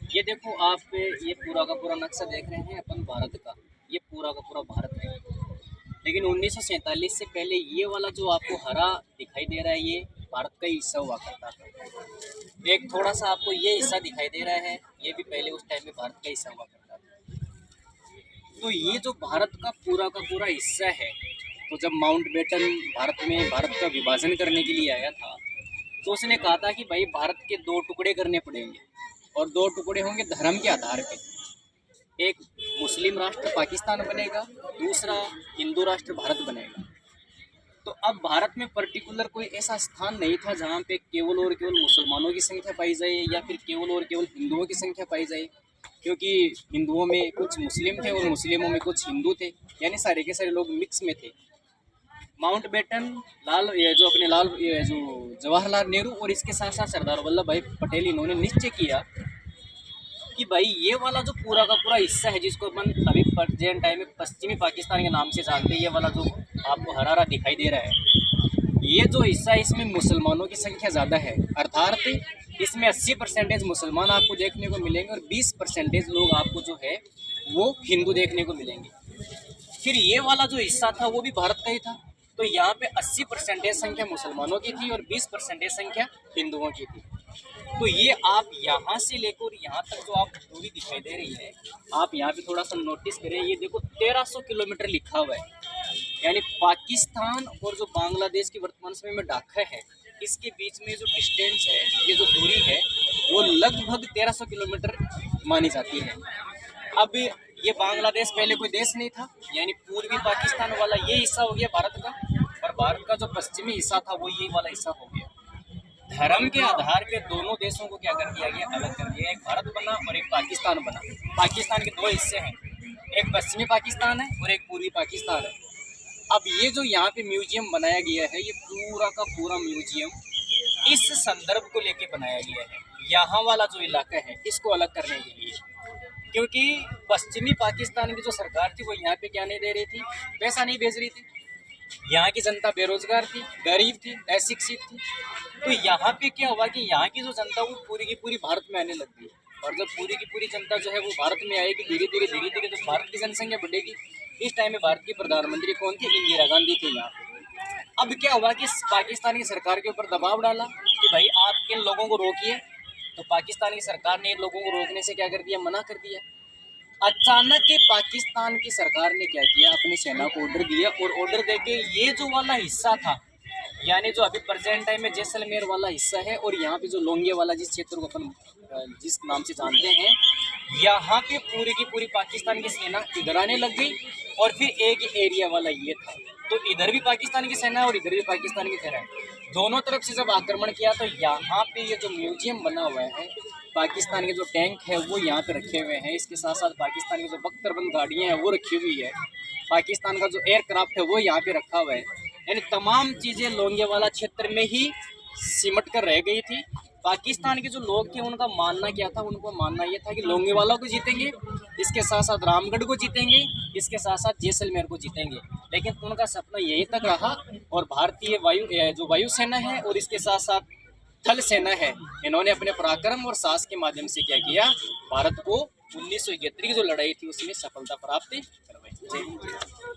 ये देखो आप ये पूरा का पूरा नक्शा देख रहे हैं अपन भारत का। ये पूरा का पूरा भारत है। लेकिन 1947 से पहले ये वाला जो आपको हरा दिखाई दे रहा है ये भारत का ही हिस्सा हुआ करता था। एक थोड़ा सा आपको ये हिस्सा दिखाई दे रहा है, ये भी पहले उस टाइम में भारत का हिस्सा हुआ करता था। तो ये जो भारत का पूरा हिस्सा है, तो जब माउंटबेटन भारत का विभाजन करने के लिए आया था, तो उसने कहा था कि भाई भारत के दो टुकड़े करने पड़ेंगे, और दो टुकड़े होंगे धर्म के आधार पे। एक मुस्लिम राष्ट्र पाकिस्तान बनेगा, दूसरा हिंदू राष्ट्र भारत बनेगा। तो अब भारत में पर्टिकुलर कोई ऐसा स्थान नहीं था जहाँ पे केवल और केवल मुसलमानों की संख्या पाई जाए या फिर केवल और केवल हिंदुओं की संख्या पाई जाए, क्योंकि हिंदुओं में कुछ मुस्लिम थे और मुस्लिमों में कुछ हिंदू थे, यानी सारे के सारे लोग मिक्स में थे। माउंटबेटन ये जो जवाहरलाल नेहरू और इसके साथ साथ सरदार वल्लभ भाई पटेल, इन्होंने निश्चय किया कि भाई ये वाला जो पूरा का पूरा हिस्सा है जिसको अपन अभी प्रेजेंट टाइम में पश्चिमी पाकिस्तान के नाम से जानते हैं, ये वाला जो आपको हरा हरा दिखाई दे रहा है, ये जो हिस्सा है इसमें मुसलमानों की संख्या ज़्यादा है। अर्थात इसमें 80% मुसलमान आपको देखने को मिलेंगे और 20% लोग आपको जो है वो हिंदू देखने को मिलेंगे। फिर ये वाला जो हिस्सा था वो भी भारत का ही था। तो यहाँ पे 80% संख्या मुसलमानों की थी और 20% संख्या हिंदुओं की थी। तो ये आप यहाँ से लेकर यहाँ तक जो आप दूरी दिखाई दे रही है, आप यहाँ पे थोड़ा सा नोटिस करें, ये देखो 1300 किलोमीटर लिखा हुआ है। यानी पाकिस्तान और जो बांग्लादेश की वर्तमान समय में ढाका है, इसके बीच में जो डिस्टेंस है, ये जो दूरी है, वो लगभग 1300 किलोमीटर मानी जाती है। अब ये बांग्लादेश पहले कोई देश नहीं था, यानी पूर्वी पाकिस्तान वाला ये हिस्सा हो गया भारत का, और भारत का जो पश्चिमी हिस्सा था वो ये वाला हिस्सा हो गया। धर्म के आधार पे दोनों देशों को क्या कर दिया गया, अलग कर दिया। एक भारत बना और एक पाकिस्तान बना। पाकिस्तान के दो हिस्से हैं, एक पश्चिमी पाकिस्तान है और एक पूर्वी पाकिस्तान है। अब ये जो यहाँ पे म्यूजियम बनाया गया है, ये पूरा का पूरा म्यूजियम इस संदर्भ को लेके बनाया गया है। यहाँ वाला जो इलाका है इसको अलग करने के लिए, क्योंकि पश्चिमी पाकिस्तान की जो सरकार थी वो यहाँ पे क्या नहीं दे रही थी, पैसा नहीं भेज रही थी। यहाँ की जनता बेरोजगार थी, गरीब थी, अशिक्षित थी। तो यहाँ पे क्या हुआ कि यहाँ की जो जनता वो पूरी की पूरी भारत में आने लग गई, और जब पूरी की पूरी जनता जो है वो भारत में आएगी, धीरे धीरे तो भारत की जनसंख्या बढ़ेगी। इस टाइम में भारत की प्रधानमंत्री कौन थी, इंदिरा गांधी थी यहाँ पे। अब क्या हुआ कि पाकिस्तान की सरकार के ऊपर दबाव डाला कि भाई आप इन लोगों को रोकिए। तो पाकिस्तान की सरकार ने इन लोगों को रोकने से क्या कर दिया, मना कर दिया। अचानक के पाकिस्तान की सरकार ने क्या किया, अपनी सेना को ऑर्डर दिया, और ऑर्डर देके ये जो वाला हिस्सा था, यानी जो अभी प्रेजेंट टाइम में जैसलमेर वाला हिस्सा है, और यहाँ पे जो लोंगे वाला जिस क्षेत्र को अपन जिस नाम से जानते हैं, यहाँ पे पूरी की पूरी पाकिस्तान की सेना इधर आने लग गई। और फिर एक एरिया वाला ये था, तो इधर भी पाकिस्तान की सेना और इधर भी पाकिस्तान की सेना, दोनों तरफ से जब आक्रमण किया, तो यहाँ पे ये जो म्यूजियम बना हुआ है, पाकिस्तान के जो टैंक है वो यहाँ पे रखे हुए हैं। इसके साथ साथ पाकिस्तान की जो बख्तरबंद गाड़ियाँ हैं वो रखी हुई है। पाकिस्तान का जो एयरक्राफ्ट है वो यहाँ पे रखा हुआ है। यानी तमाम चीज़ें लोंगेवाला क्षेत्र में ही सिमट कर रह गई थी। पाकिस्तान के जो लोग थे उनका मानना क्या था, उनको मानना ये था कि लोंगेवाला को जीतेंगे, इसके साथ साथ रामगढ़ को जीतेंगे, इसके साथ साथ जैसलमेर को जीतेंगे। लेकिन उनका सपना यही तक रहा, और भारतीय वायुसेना है और इसके साथ साथ थल सेना है, इन्होंने अपने पराक्रम और साहस के माध्यम से क्या किया, भारत को 1971 की जो लड़ाई थी उसमें सफलता प्राप्त करवाई।